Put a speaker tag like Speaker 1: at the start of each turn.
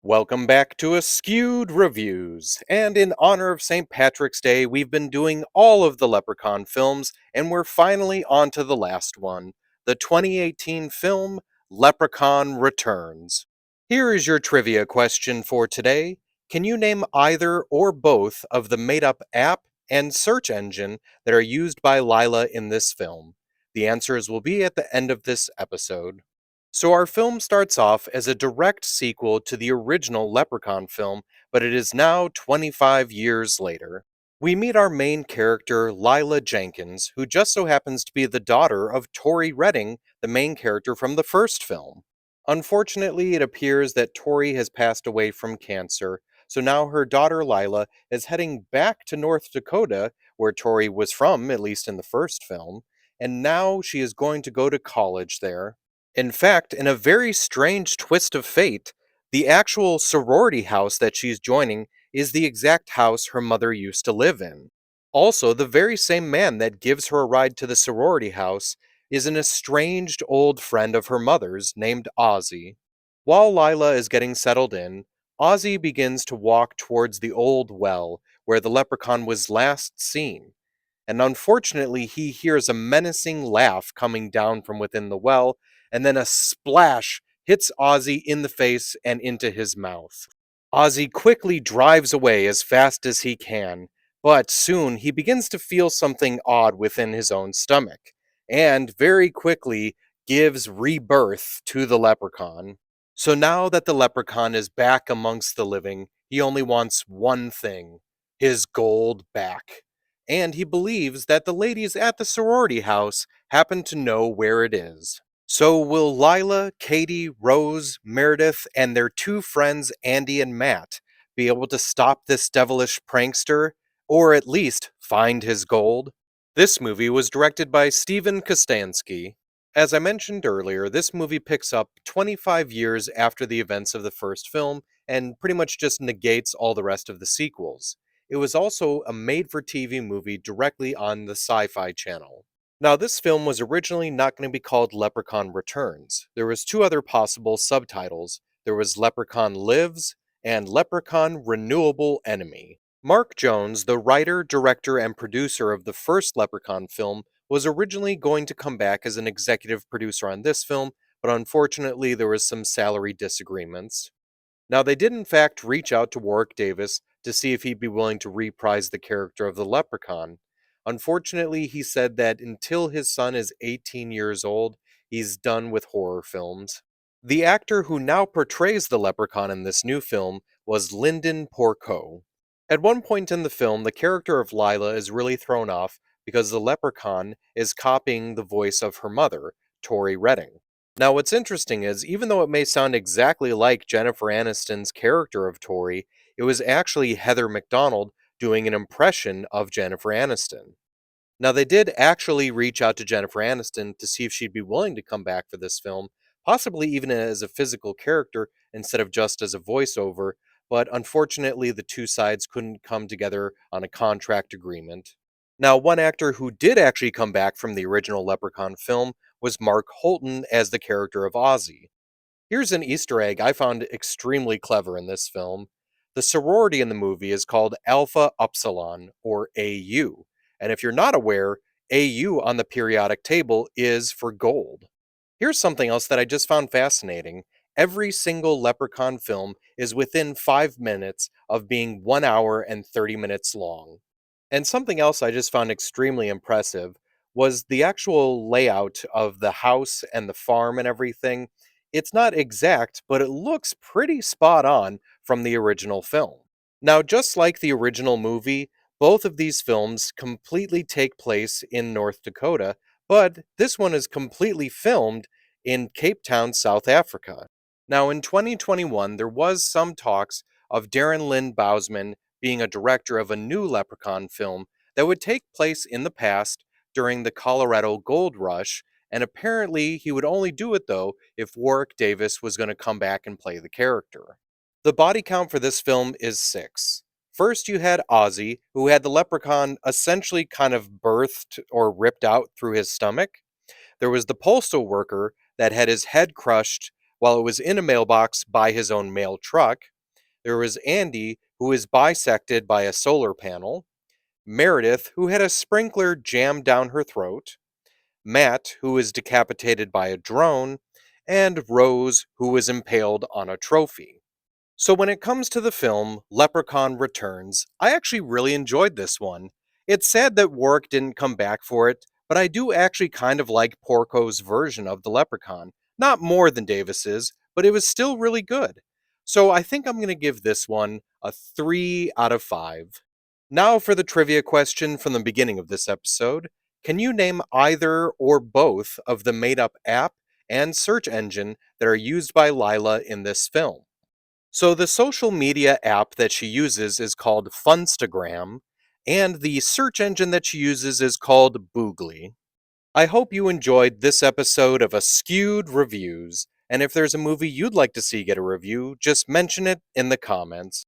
Speaker 1: Welcome back to Askewed Reviews, and in honor of St. Patrick's Day, we've been doing all of the Leprechaun films, and we're finally on to the last one, the 2018 film Leprechaun Returns. Here is your trivia question for today. Can you name either or both of the made-up app and search engine that are used by Lila in this film? The answers will be at the end of this episode. So, our film starts off as a direct sequel to the original Leprechaun film, but it is now 25 years later. We meet our main character, Lila Jenkins, who just so happens to be the daughter of Tori Redding, the main character from the first film. Unfortunately, it appears that Tori has passed away from cancer, so now her daughter Lila is heading back to North Dakota, where Tori was from, at least in the first film, and now she is going to go to college there. In fact, in a very strange twist of fate, the actual sorority house that she's joining is the exact house her mother used to live in. Also, the very same man that gives her a ride to the sorority house is an estranged old friend of her mother's named Ozzy. While Lila is getting settled in, Ozzy begins to walk towards the old well where the leprechaun was last seen, and unfortunately he hears a menacing laugh coming down from within the well, and then a splash hits Ozzy in the face and into his mouth. Ozzy quickly drives away as fast as he can, but soon he begins to feel something odd within his own stomach, and very quickly gives rebirth to the leprechaun. So now that the leprechaun is back amongst the living, he only wants one thing: his gold back, and he believes that the ladies at the sorority house happen to know where it is. So will Lila, Katie, Rose, Meredith, and their two friends Andy and Matt be able to stop this devilish prankster, or at least find his gold? This movie was directed by Steven Kostanski. As I mentioned earlier, this movie picks up 25 years after the events of the first film and pretty much just negates all the rest of the sequels. It was also a made-for-TV movie directly on the Sci-Fi Channel. Now, this film was originally not going to be called Leprechaun Returns. There was two other possible subtitles. There was Leprechaun Lives and Leprechaun Renewable Enemy. Mark Jones, the writer, director, and producer of the first Leprechaun film, was originally going to come back as an executive producer on this film, but unfortunately there was some salary disagreements. Now, they did in fact reach out to Warwick Davis to see if he'd be willing to reprise the character of the Leprechaun. Unfortunately, he said that until his son is 18 years old, he's done with horror films. The actor who now portrays the Leprechaun in this new film was Lyndon Porco. At one point in the film, the character of Lila is really thrown off because the Leprechaun is copying the voice of her mother, Tori Redding. Now, what's interesting is, even though it may sound exactly like Jennifer Aniston's character of Tori, it was actually Heather McDonald doing an impression of Jennifer Aniston. Now, they did actually reach out to Jennifer Aniston to see if she'd be willing to come back for this film, possibly even as a physical character instead of just as a voiceover, but unfortunately the two sides couldn't come together on a contract agreement. Now, one actor who did actually come back from the original Leprechaun film was Mark Holton as the character of Ozzy. Here's an Easter egg I found extremely clever in this film. The sorority in the movie is called Alpha Upsilon, or AU, and if you're not aware, AU on the periodic table is for gold. Here's something else that I just found fascinating. Every single Leprechaun film is within 5 minutes of being 1 hour and 30 minutes long. And something else I just found extremely impressive was the actual layout of the house and the farm and everything. It's not exact, but it looks pretty spot on from the original film. Now, just like the original movie, both of these films completely take place in North Dakota, but this one is completely filmed in Cape Town, South Africa. Now, in 2021, there was some talks of Darren Lynn Bousman being a director of a new Leprechaun film that would take place in the past during the Colorado Gold Rush, and apparently he would only do it though if Warwick Davis was going to come back and play the character. The body count for this film is 6. First, you had Ozzy, who had the leprechaun essentially kind of birthed or ripped out through his stomach. There was the postal worker that had his head crushed while it was in a mailbox by his own mail truck. There was Andy, who was bisected by a solar panel, Meredith, who had a sprinkler jammed down her throat, Matt, who was decapitated by a drone, and Rose, who was impaled on a trophy. So, when it comes to the film Leprechaun Returns, I actually really enjoyed this one. It's sad that Warwick didn't come back for it, but I do actually kind of like Porco's version of the Leprechaun. Not more than Davis's, but it was still really good. So, I think I'm going to give this one a 3 out of 5. Now, for the trivia question from the beginning of this episode. Can you name either or both of the made up app and search engine that are used by Lila in this film? So the social media app that she uses is called Funstagram, and the search engine that she uses is called Boogly. I hope you enjoyed this episode of Askewed Reviews, and if there's a movie you'd like to see get a review, just mention it in the comments.